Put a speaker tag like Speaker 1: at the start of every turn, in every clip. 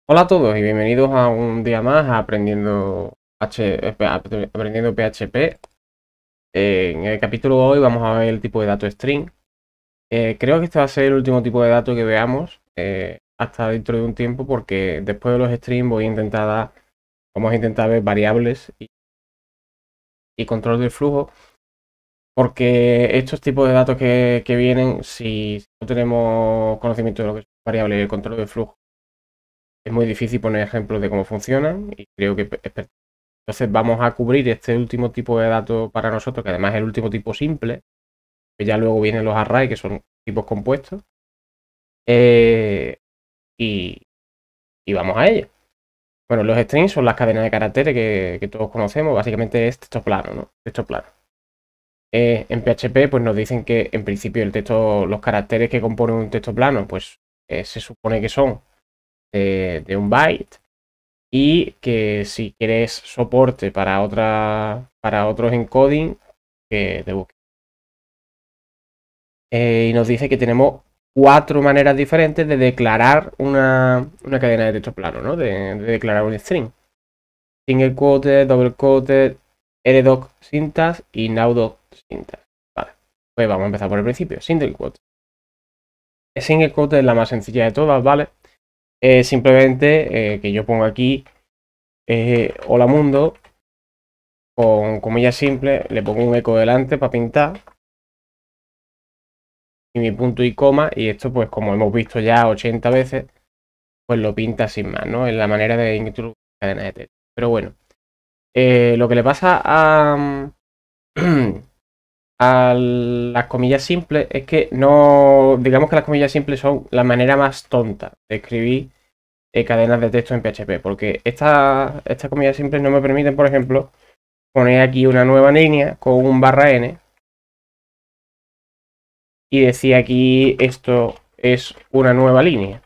Speaker 1: Hola a todos y bienvenidos a un día más a aprendiendo PHP. En el capítulo de hoy vamos a ver el tipo de dato string. Creo que este va a ser el último tipo de dato que veamos hasta dentro de un tiempo, porque después de los strings vamos a intentar ver variables y control del flujo, porque estos tipos de datos que vienen, si no tenemos conocimiento de lo que son variables y el control del flujo, es muy difícil poner ejemplos de cómo funcionan y creo que entonces vamos a cubrir este último tipo de datos para nosotros, que además es el último tipo simple, que ya luego vienen los arrays, que son tipos compuestos. Eh, y, y vamos a ello. Bueno, los strings son las cadenas de caracteres que todos conocemos, básicamente es texto plano, ¿no? Texto plano. En PHP pues nos dicen que en principio los caracteres que componen un texto plano, pues se supone que son de un byte. Y que si quieres soporte para otros encoding, que te busques. Y nos dice que tenemos 4 maneras diferentes de declarar una cadena de texto plano, ¿no? De declarar un string. Single quoted, double quoted, rdoc syntax y nowdoc syntax. Vale, pues vamos a empezar por el principio. Single quoted. Single quoted es la más sencilla de todas, ¿vale? Simplemente que yo pongo aquí hola mundo, con comillas simples, le pongo un eco delante para pintar y mi punto y coma, y esto pues como hemos visto ya 80 veces, pues lo pinta sin más, ¿no? Es la manera de introducir cadenas de texto. Pero bueno, lo que le pasa a las comillas simples es que no, digamos que las comillas simples son la manera más tonta de escribir cadenas de texto en PHP, porque estas comillas simples no me permiten, por ejemplo, poner aquí una nueva línea con un /n y decir aquí esto es una nueva línea.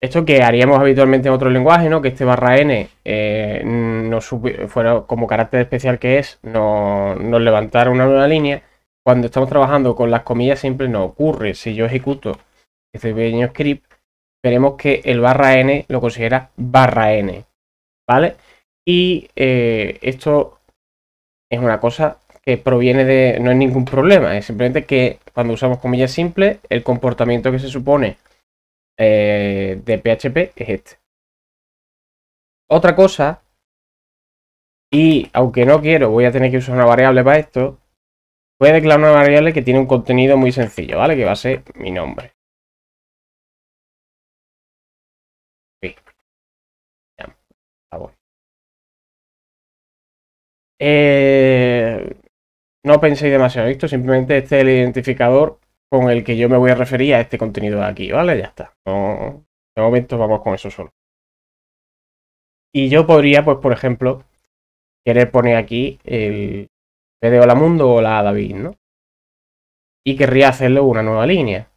Speaker 1: Esto que haríamos habitualmente en otro lenguaje, ¿no? Que este /n fuera como carácter especial que es, nos levantara una nueva línea. Cuando estamos trabajando con las comillas simples no ocurre. Si yo ejecuto este pequeño script, veremos que el /n lo considera /n, ¿vale? Y esto es una cosa que proviene de... no es ningún problema, es simplemente que cuando usamos comillas simples, el comportamiento que se supone de PHP es este. Otra cosa, y aunque no quiero, voy a tener que usar una variable para esto, voy a declarar una variable que tiene un contenido muy sencillo, ¿vale? Que va a ser mi nombre. Sí. Ya, voy. No penséis demasiado esto, simplemente este es el identificador con el que yo me voy a referir a este contenido de aquí, ¿vale? Ya está. No, de momento vamos con eso solo. Y yo podría, pues, por ejemplo, querer poner aquí el de Hola Mundo o Hola David, ¿no? Y querría hacerlo una nueva línea.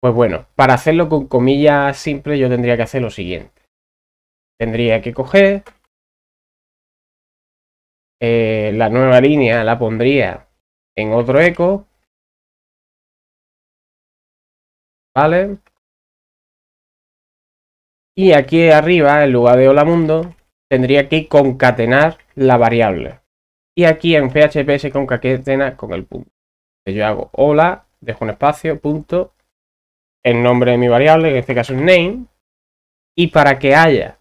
Speaker 1: Pues bueno, para hacerlo con comillas simples yo tendría que hacer lo siguiente. Tendría que coger la nueva línea, la pondría en otro eco, ¿vale? Y aquí arriba, en lugar de Hola Mundo, tendría que concatenar la variable. Y aquí en PHP se concatena con el punto. Yo hago hola, dejo un espacio, punto, el nombre de mi variable, en este caso es name, y para que haya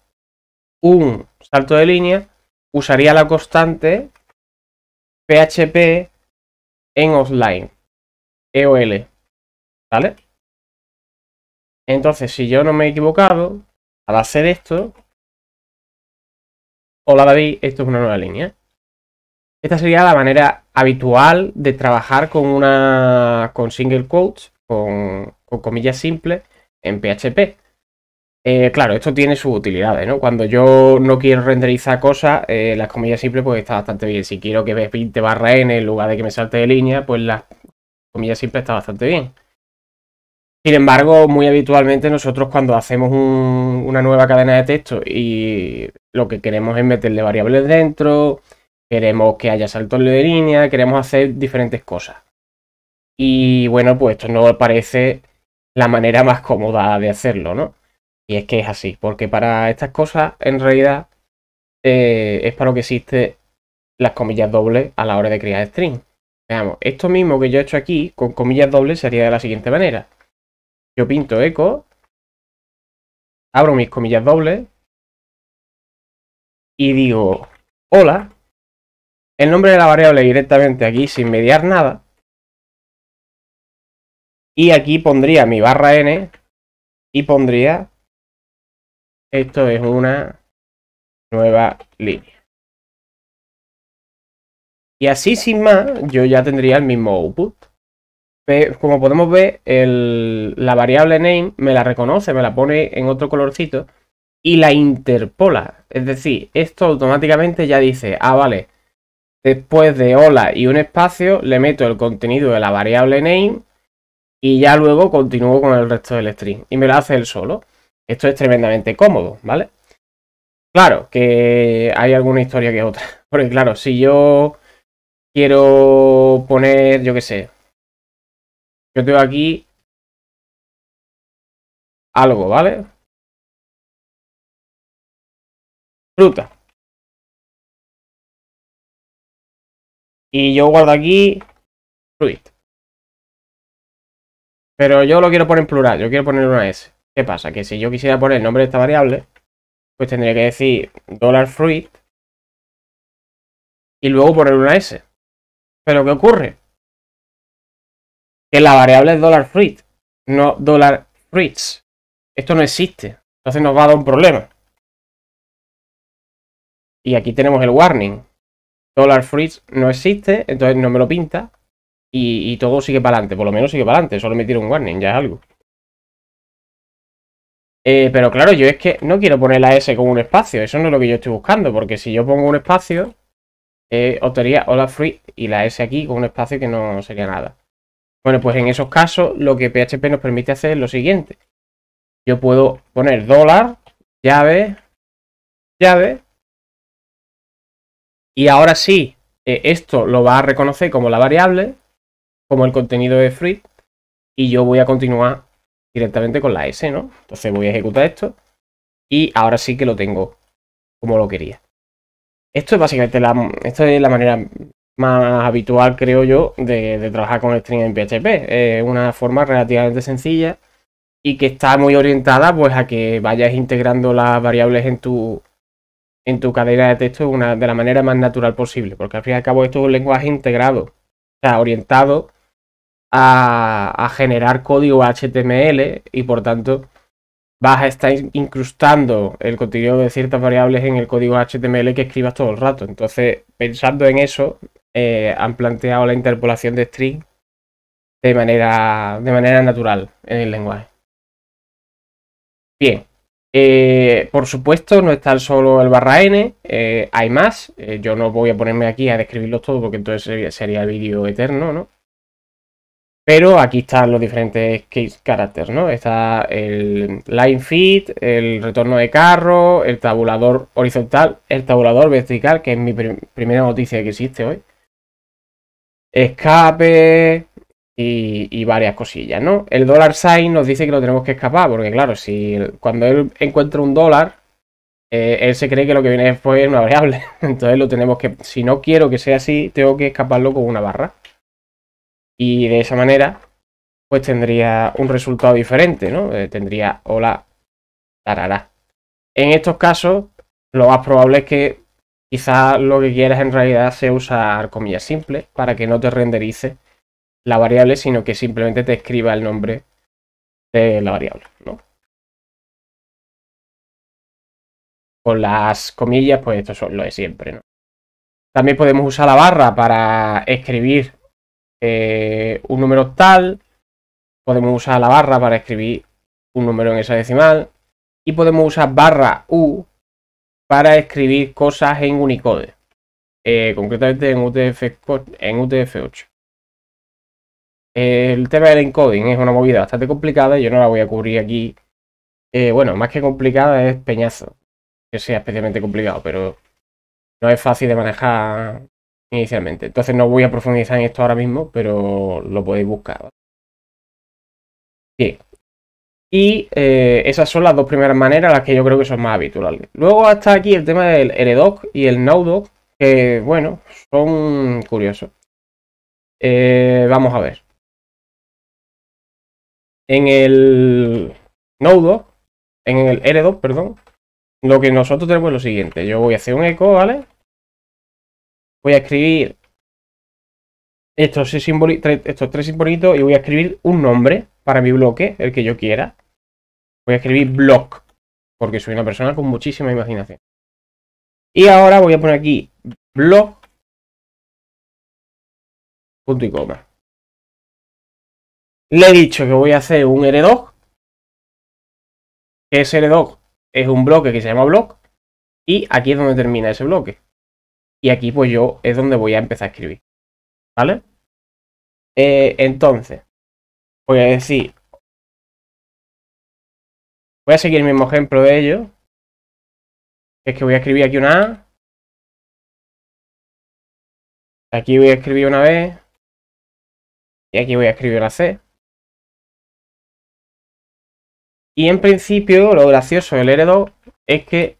Speaker 1: un salto de línea, usaría la constante PHP en offline, EOL, ¿vale? Entonces, si yo no me he equivocado, al hacer esto, hola David, esto es una nueva línea. Esta sería la manera habitual de trabajar con single quotes, con comillas simples en PHP. Claro, esto tiene sus utilidades, ¿no? Cuando yo no quiero renderizar cosas, las comillas simples pues está bastante bien. Si quiero que me pinte /n en lugar de que me salte de línea, pues las comillas simples está bastante bien. Sin embargo, muy habitualmente nosotros cuando hacemos una nueva cadena de texto y lo que queremos es meterle variables dentro, queremos que haya saltos de línea, queremos hacer diferentes cosas. Y bueno, pues esto no parece la manera más cómoda de hacerlo, ¿no? Y es que es así, porque para estas cosas, en realidad, es para lo que existe las comillas dobles a la hora de crear string. Veamos, esto mismo que yo he hecho aquí, con comillas dobles, sería de la siguiente manera. Yo pinto echo, abro mis comillas dobles y digo, hola, el nombre de la variable directamente aquí sin mediar nada. Y aquí pondría mi barra n y pondría, esto es una nueva línea. Y así sin más, yo ya tendría el mismo output. Como podemos ver, la variable name me la reconoce, me la pone en otro colorcito y la interpola. Es decir, esto automáticamente ya dice, ah, vale, después de hola y un espacio le meto el contenido de la variable name y ya luego continúo con el resto del string. Y me lo hace él solo. Esto es tremendamente cómodo, ¿vale? Claro que hay alguna historia que otra. Porque claro, si yo quiero poner, yo qué sé, yo tengo aquí algo, ¿vale? Fruta. Y yo guardo aquí fruit. Pero yo lo quiero poner en plural, yo quiero poner una S. ¿Qué pasa? Que si yo quisiera poner el nombre de esta variable, pues tendría que decir $fruit y luego poner una S. ¿Pero qué ocurre? Que la variable es $fruit, no $fruits. Esto no existe. Entonces nos va a dar un problema. Y aquí tenemos el warning. $fruits no existe, entonces no me lo pinta. Y todo sigue para adelante. Por lo menos sigue para adelante. Solo me tira un warning, ya es algo. Pero claro, yo es que no quiero poner la S con un espacio. Eso no es lo que yo estoy buscando. Porque si yo pongo un espacio, obtendría $fruit y la S aquí con un espacio que no sería nada. Bueno, pues en esos casos lo que PHP nos permite hacer es lo siguiente. Yo puedo poner llave, llave. Y ahora sí, esto lo va a reconocer como la variable, como el contenido de fruit. Y yo voy a continuar directamente con la S, ¿no? Entonces voy a ejecutar esto. Y ahora sí que lo tengo como lo quería. Esto es básicamente la manera más habitual, creo yo, de trabajar con string en PHP. Es una forma relativamente sencilla y que está muy orientada pues a que vayas integrando las variables en tu cadena de texto de la manera más natural posible, porque al fin y al cabo esto es un lenguaje integrado, o sea, orientado a generar código HTML y por tanto vas a estar incrustando el contenido de ciertas variables en el código HTML que escribas todo el rato. Entonces, pensando en eso, han planteado la interpolación de string de manera natural en el lenguaje. Bien, por supuesto no está solo el barra n, hay más. Yo no voy a ponerme aquí a describirlos todos porque entonces sería el vídeo eterno, ¿no? Pero aquí están los diferentes case characters, ¿no? Está el line fit, el retorno de carro, el tabulador horizontal, el tabulador vertical, que es mi primera noticia que existe hoy. Escape y varias cosillas, ¿no? El $sign nos dice que lo tenemos que escapar, porque claro, si cuando él encuentra un dólar, él se cree que lo que viene después es una variable. Entonces lo tenemos que, si no quiero que sea así, tengo que escaparlo con una barra. Y de esa manera, pues tendría un resultado diferente, ¿no? Tendría hola, tarará. En estos casos, lo más probable es que quizás lo que quieras en realidad sea usar comillas simples para que no te renderice la variable, sino que simplemente te escriba el nombre de la variable, ¿no? Con las comillas, pues esto es lo de siempre, ¿no? También podemos usar la barra para escribir un número octal. Podemos usar la barra para escribir un número en hexadecimal. Y podemos usar barra U para escribir cosas en Unicode. Concretamente en UTF-8. El tema del encoding es una movida bastante complicada y yo no la voy a cubrir aquí. Bueno, más que complicada es peñazo. Que sea especialmente complicado, pero no es fácil de manejar inicialmente. Entonces no voy a profundizar en esto ahora mismo, pero lo podéis buscar. Bien, Y esas son las dos primeras maneras, las que yo creo que son más habituales. Luego hasta aquí el tema del RDoc y el NoDoc, que bueno, son curiosos. Vamos a ver. En el NoDoc, en el RDoc, perdón, lo que nosotros tenemos es lo siguiente. Yo voy a hacer un eco, ¿vale? Voy a escribir estos tres simbolitos y voy a escribir un nombre para mi bloque, el que yo quiera. Voy a escribir block, porque soy una persona con muchísima imaginación. Y ahora voy a poner aquí block, punto y coma. Le he dicho que voy a hacer un RDoc, que ese RDoc es un bloque que se llama block, y aquí es donde termina ese bloque. Y aquí pues yo es donde voy a empezar a escribir, ¿vale? Entonces, voy a decir, voy a seguir el mismo ejemplo de ello, que es que voy a escribir aquí una A, aquí voy a escribir una B, y aquí voy a escribir una C. Y en principio lo gracioso del RDoc es que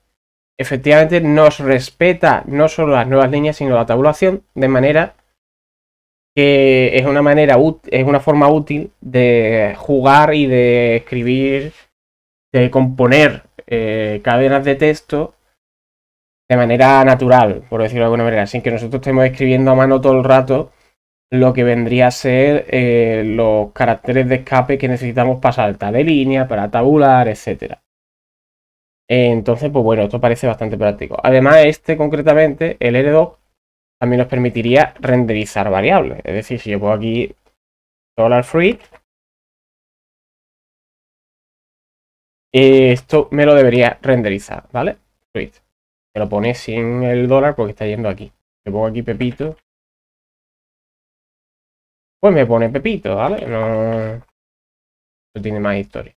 Speaker 1: efectivamente nos respeta no solo las nuevas líneas, sino la tabulación, de manera que es una forma útil de jugar y de escribir, de componer cadenas de texto de manera natural, por decirlo de alguna manera, sin que nosotros estemos escribiendo a mano todo el rato lo que vendría a ser los caracteres de escape que necesitamos para saltar de línea, para tabular, etc. Entonces, pues bueno, esto parece bastante práctico. Además, concretamente, el RDoc, también nos permitiría renderizar variables. Es decir, si yo pongo aquí $fruit, esto me lo debería renderizar, ¿vale? Fruit. Me lo pone sin el dólar porque está yendo aquí. Le pongo aquí Pepito. Pues me pone Pepito, ¿vale? No tiene más historia.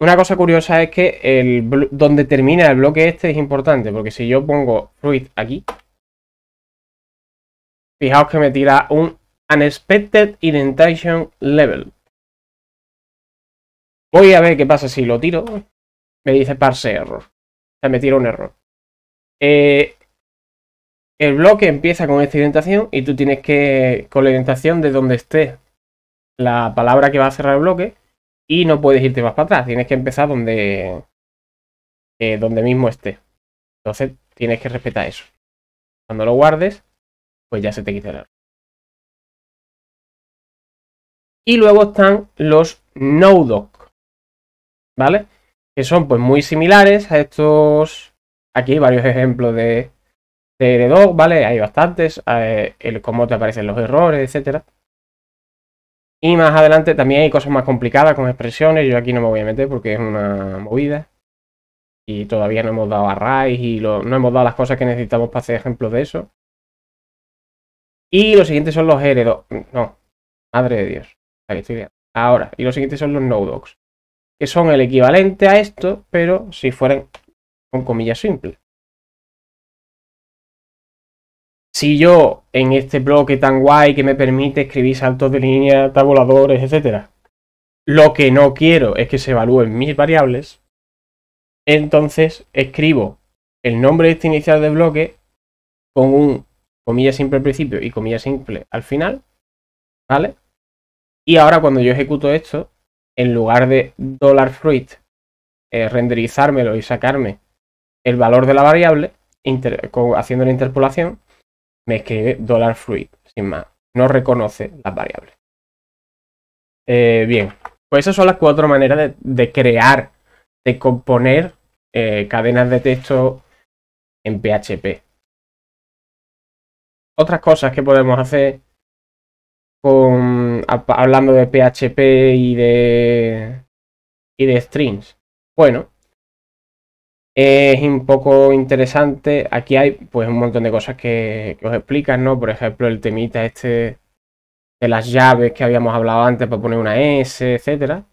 Speaker 1: Una cosa curiosa es que donde termina el bloque este es importante, porque si yo pongo fruit aquí, fijaos que me tira un unexpected indentation level. Voy a ver qué pasa si lo tiro. Me dice parse error. O sea, me tira un error. El bloque empieza con esta indentación y tú tienes que, con la indentación de donde esté la palabra que va a cerrar el bloque, y no puedes irte más para atrás. Tienes que empezar donde mismo esté. Entonces tienes que respetar eso. Cuando lo guardes, pues ya se te quita el error. Y luego están los NoDoc, ¿vale? Que son pues muy similares a estos. Aquí hay varios ejemplos de RDoc, ¿vale? Hay bastantes, cómo te aparecen los errores, etc. Y más adelante también hay cosas más complicadas con expresiones. Yo aquí no me voy a meter porque es una movida. Y todavía no hemos dado arrays y no hemos dado las cosas que necesitamos para hacer ejemplos de eso. Y los siguientes son los RDoc. No, madre de Dios. Aquí estoy liando. Ahora, y los siguientes son los NoDocs, que son el equivalente a esto, pero si fueran con comillas simples. Si yo en este bloque tan guay que me permite escribir saltos de línea, tabuladores, etc., lo que no quiero es que se evalúen mis variables, entonces escribo el nombre de este inicial de bloque con un comilla simple al principio y comilla simple al final, ¿vale? Y ahora cuando yo ejecuto esto, en lugar de $fruit, renderizármelo y sacarme el valor de la variable, haciendo la interpolación, me escribe $fruit, sin más. No reconoce las variables. Bien, pues esas son las 4 maneras de crear, de componer cadenas de texto en PHP. Otras cosas que podemos hacer hablando de PHP y de strings. Bueno, es un poco interesante. Aquí hay pues un montón de cosas que os explican, ¿no? Por ejemplo, el temita este de las llaves que habíamos hablado antes para poner una S, etcétera.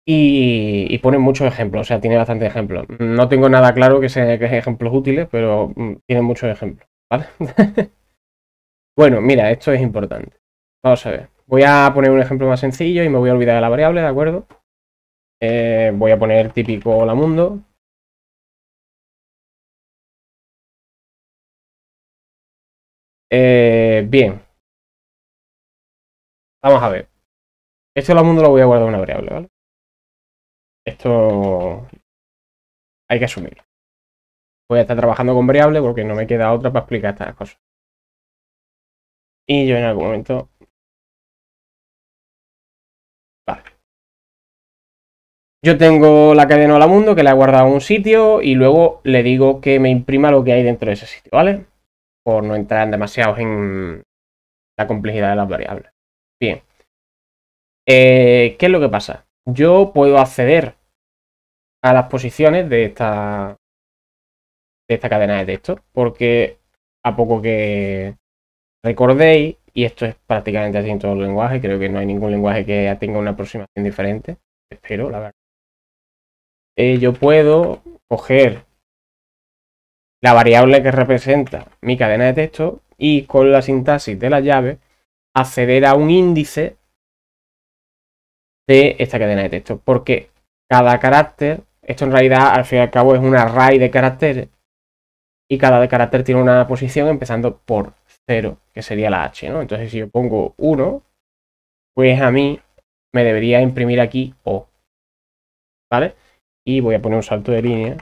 Speaker 1: Y pone muchos ejemplos, o sea, tiene bastantes ejemplos. No tengo nada claro que sean ejemplos útiles, pero tiene muchos ejemplos, ¿vale? Bueno, mira, esto es importante. Vamos a ver. Voy a poner un ejemplo más sencillo y me voy a olvidar de la variable, ¿de acuerdo? Voy a poner típico hola mundo. Bien. Vamos a ver. Este hola mundo lo voy a guardar en una variable, ¿vale? Esto hay que asumirlo. Voy a estar trabajando con variable porque no me queda otra para explicar estas cosas. Y yo en algún momento... Vale. Yo tengo la cadena hola mundo que la he guardado en un sitio y luego le digo que me imprima lo que hay dentro de ese sitio, ¿vale? Por no entrar demasiado en la complejidad de las variables. Bien. ¿Qué es lo que pasa? Yo puedo acceder a las posiciones de esta cadena de texto porque a poco que recordéis, y esto es prácticamente así en todos los lenguajes, creo que no hay ningún lenguaje que tenga una aproximación diferente, espero, la verdad. Yo puedo coger la variable que representa mi cadena de texto y con la sintaxis de la llave acceder a un índice de esta cadena de texto, porque cada carácter, esto en realidad al fin y al cabo es un array de caracteres y cada carácter tiene una posición empezando por 0, que sería la H, ¿no? Entonces si yo pongo 1, pues a mí me debería imprimir aquí O, ¿vale? Y voy a poner un salto de línea.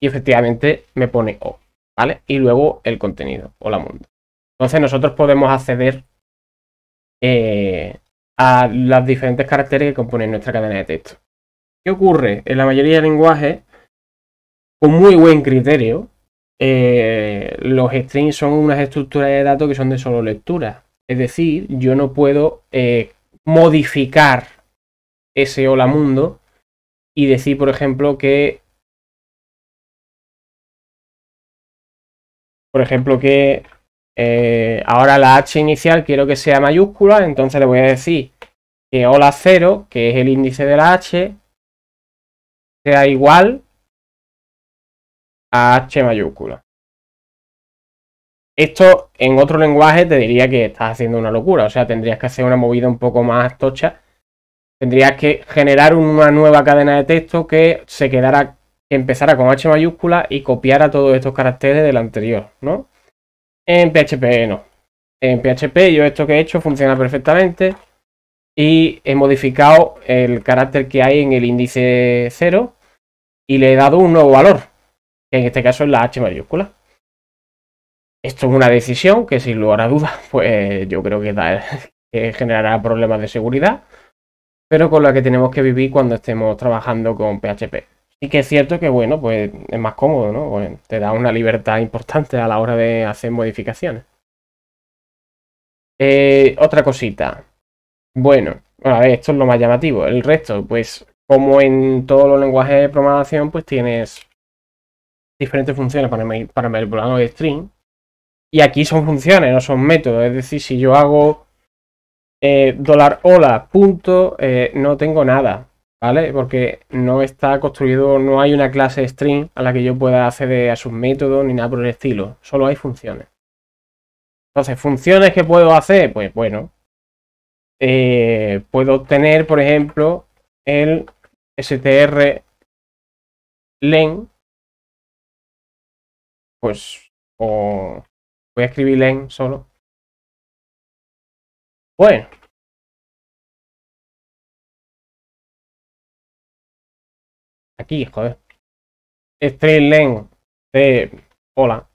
Speaker 1: Y efectivamente me pone O, ¿vale? Y luego el contenido, hola mundo. Entonces nosotros podemos acceder a los diferentes caracteres que componen nuestra cadena de texto. ¿Qué ocurre? En la mayoría de lenguajes, con muy buen criterio, los strings son unas estructuras de datos que son de solo lectura. Es decir, yo no puedo modificar ese hola mundo y decir, por ejemplo, que ahora la H inicial quiero que sea mayúscula, entonces le voy a decir que hola 0, que es el índice de la H, sea igual a H mayúscula. Esto en otro lenguaje te diría que estás haciendo una locura, o sea, tendrías que hacer una movida un poco más tocha. Tendrías que generar una nueva cadena de texto que empezara con H mayúscula y copiara todos estos caracteres del anterior, ¿no? En PHP no. En PHP yo esto que he hecho funciona perfectamente y he modificado el carácter que hay en el índice 0 y le he dado un nuevo valor, que en este caso es la H mayúscula. Esto es una decisión que sin lugar a dudas, pues yo creo que generará problemas de seguridad, pero con la que tenemos que vivir cuando estemos trabajando con PHP. Y que es cierto que, bueno, pues es más cómodo, ¿no? Pues te da una libertad importante a la hora de hacer modificaciones. Otra cosita. Bueno, a ver, esto es lo más llamativo. El resto, pues, como en todos los lenguajes de programación, pues tienes diferentes funciones para manipular los string. Y aquí son funciones, no son métodos. Es decir, si yo hago $hola punto, no tengo nada, ¿vale? Porque no está construido, no hay una clase string a la que yo pueda acceder a sus métodos ni nada por el estilo. Solo hay funciones. Entonces, funciones que puedo hacer, pues bueno, puedo obtener, por ejemplo, el strlen, pues, o voy a escribir len solo. Bueno, aquí, joder. String de hola.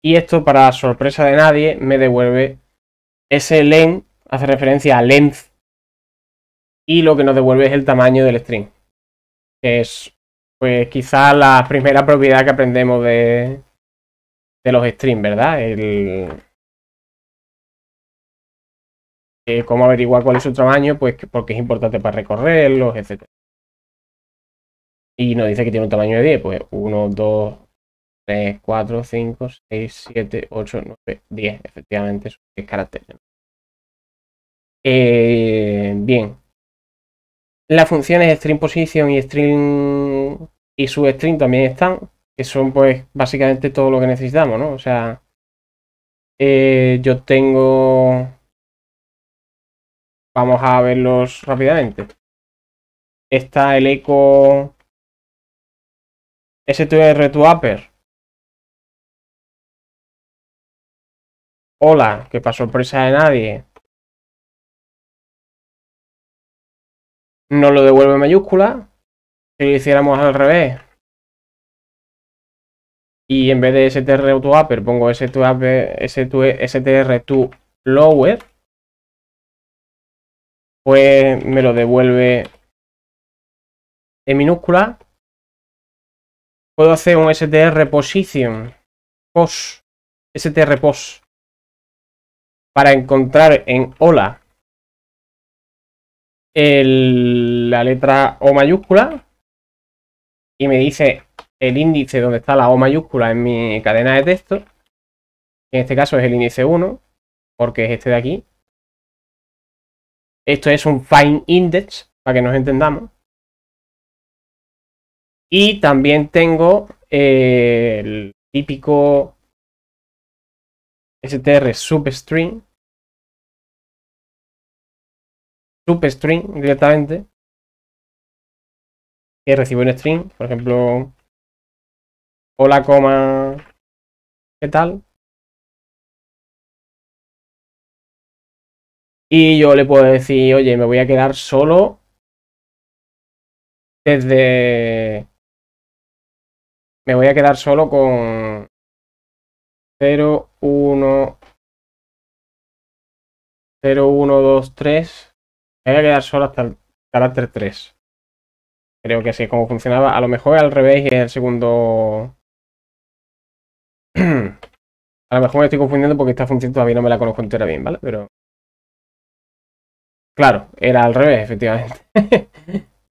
Speaker 1: Y esto, para sorpresa de nadie, me devuelve ese len, hace referencia a length, y lo que nos devuelve es el tamaño del string, que es pues quizás la primera propiedad que aprendemos de los strings, ¿verdad? Cómo averiguar cuál es su tamaño, pues porque es importante para recorrerlos, etc. Y nos dice que tiene un tamaño de 10, pues 1, 2, 3, 4, 5, 6, 7, 8, 9, 10, efectivamente, son 10 caracteres. Bien. Las funciones string position y string y substring también están, que son pues básicamente todo lo que necesitamos, ¿no? O sea, yo tengo... Vamos a verlos rápidamente. Está el echo S2R to upper. Hola, que para sorpresa de nadie nos lo devuelve en mayúscula. Si lo hiciéramos al revés y en vez de str to upper pongo str to lower, pues me lo devuelve en minúscula. Puedo hacer un str position pos str pos para encontrar en hola la letra O mayúscula y me dice el índice donde está la O mayúscula en mi cadena de texto. En este caso es el índice 1, porque es este de aquí. Esto es un find index, para que nos entendamos. Y también tengo el típico str substring directamente, que recibe un string, por ejemplo, hola, coma, ¿qué tal? Y yo le puedo decir, oye, me voy a quedar solo desde... Me voy a quedar solo con 0, 1, 0, 1, 2, 3. Me voy a quedar solo hasta el carácter 3. Creo que así es como funcionaba. A lo mejor al revés y es el segundo... A lo mejor me estoy confundiendo porque esta función todavía no me la conozco entera bien, ¿vale? Pero... Claro, era al revés, efectivamente.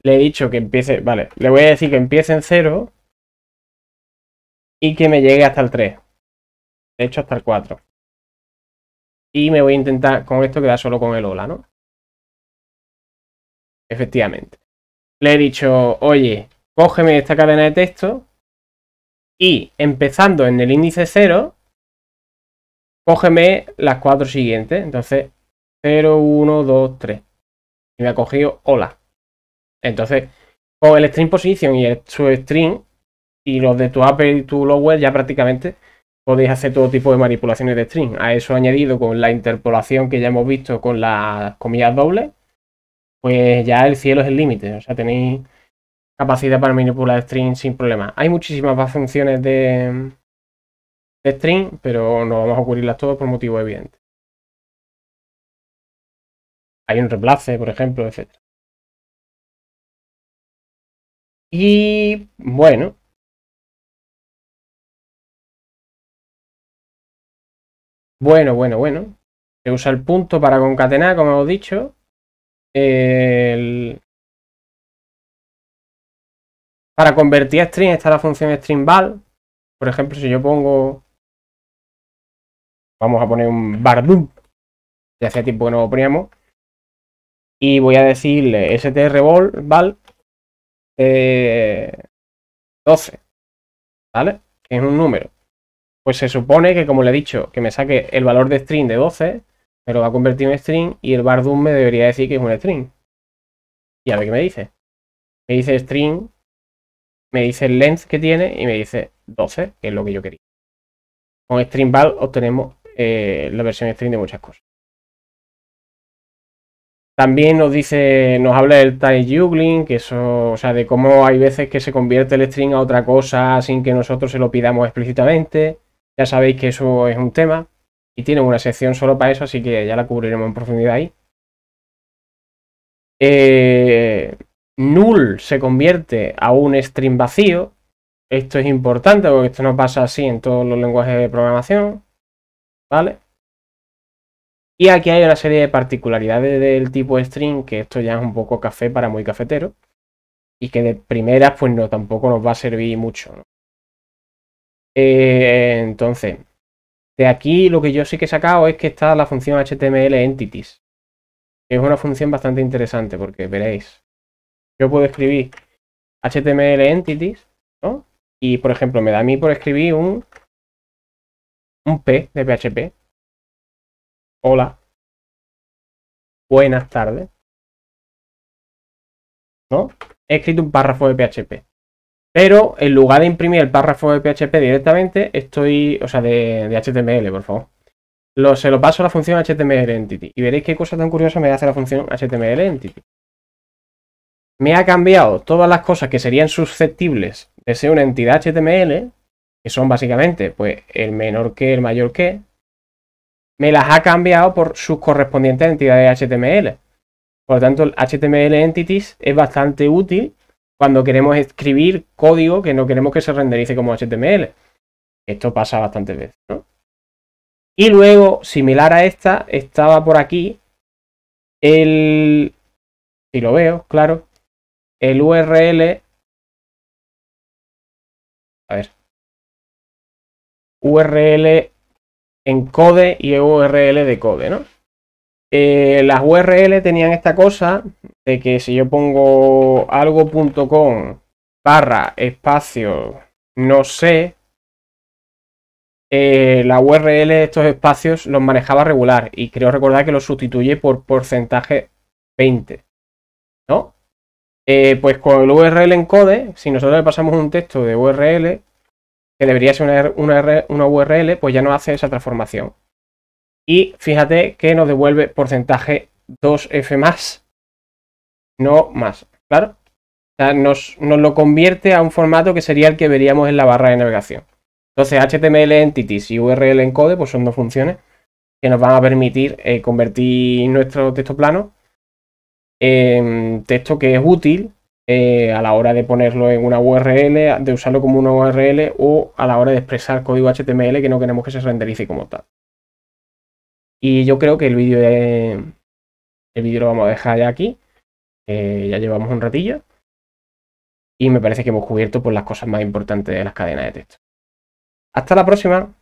Speaker 1: Le he dicho que empiece... Vale, le voy a decir que empiece en 0 y que me llegue hasta el 3. De hecho, hasta el 4. Y me voy a intentar con esto quedar solo con el hola, ¿no? Efectivamente. Le he dicho, oye, cógeme esta cadena de texto y empezando en el índice 0, cógeme las 4 siguientes. Entonces, 0, 1, 2, 3. Y me ha cogido hola. Entonces, con el string position y el substring y los de tu upper y tu lower ya prácticamente podéis hacer todo tipo de manipulaciones de string. A eso añadido con la interpolación que ya hemos visto con las comillas dobles, pues ya el cielo es el límite. O sea, tenéis capacidad para manipular string sin problema. Hay muchísimas más funciones de string, pero no vamos a cubrirlas todas por motivos evidentes. Hay un reemplace, por ejemplo, etc. Y bueno. Bueno. Se usa el punto para concatenar, como hemos dicho. Para convertir a string está la función string_val. Por ejemplo, si yo pongo... Vamos a poner un bardum. Ya hace tiempo que no lo poníamos. Y voy a decirle strval 12. ¿Vale? Que es un número. Pues se supone que, como le he dicho, que me saque el valor de string de 12, me lo va a convertir en string y el bardum me debería decir que es un string. Y a ver qué me dice. Me dice string, me dice el length que tiene y me dice 12, que es lo que yo quería. Con string_val obtenemos la versión string de muchas cosas. También nos dice, nos habla del type juggling, que eso, o sea, de cómo hay veces que se convierte el string a otra cosa sin que nosotros se lo pidamos explícitamente. Ya sabéis que eso es un tema y tiene una sección solo para eso, así que ya la cubriremos en profundidad ahí. Null se convierte a un string vacío. Esto es importante porque esto no pasa así en todos los lenguajes de programación, ¿vale? Y aquí hay una serie de particularidades del tipo string, que esto ya es un poco café para muy cafetero, y que de primeras pues no, tampoco nos va a servir mucho, ¿no? Entonces, de aquí lo que yo sí que he sacado es que está la función HTML Entities, que es una función bastante interesante porque veréis. yo puedo escribir HTML entities, ¿no? Y, por ejemplo, me da a mí por escribir un P de PHP. Hola. Buenas tardes. ¿No? He escrito un párrafo de PHP. Pero en lugar de imprimir el párrafo de PHP directamente, o sea, de HTML, por favor. Se lo paso a la función HTML Entity. Y veréis qué cosa tan curiosa me hace la función HTML Entity. Me ha cambiado todas las cosas que serían susceptibles de ser una entidad HTML, que son básicamente pues el menor que, el mayor que, me las ha cambiado por sus correspondientes entidades HTML. Por lo tanto, el HTML Entities es bastante útil cuando queremos escribir código que no queremos que se renderice como HTML. Esto pasa bastantes veces, ¿no? Y luego, similar a esta, estaba por aquí si lo veo, claro, el URL. A ver. URL encode y URL decode, ¿no? Las URL tenían esta cosa de que si yo pongo algo.com /espacio no sé, la URL de estos espacios los manejaba regular y creo recordar que los sustituye por porcentaje 20, ¿no? Pues con el URL encode, si nosotros le pasamos un texto de URL, que debería ser una URL, pues ya no hace esa transformación. Y fíjate que nos devuelve porcentaje 2F más, no más, ¿claro? O sea, nos lo convierte a un formato que sería el que veríamos en la barra de navegación. Entonces, HTML Entities y URL Encode pues son dos funciones que nos van a permitir convertir nuestro texto plano en texto que es útil a la hora de ponerlo en una URL, de usarlo como una URL o a la hora de expresar código HTML que no queremos que se renderice como tal. Y yo creo que el vídeo lo vamos a dejar ya aquí. Ya llevamos un ratillo. Y me parece que hemos cubierto pues, las cosas más importantes de las cadenas de texto. Hasta la próxima.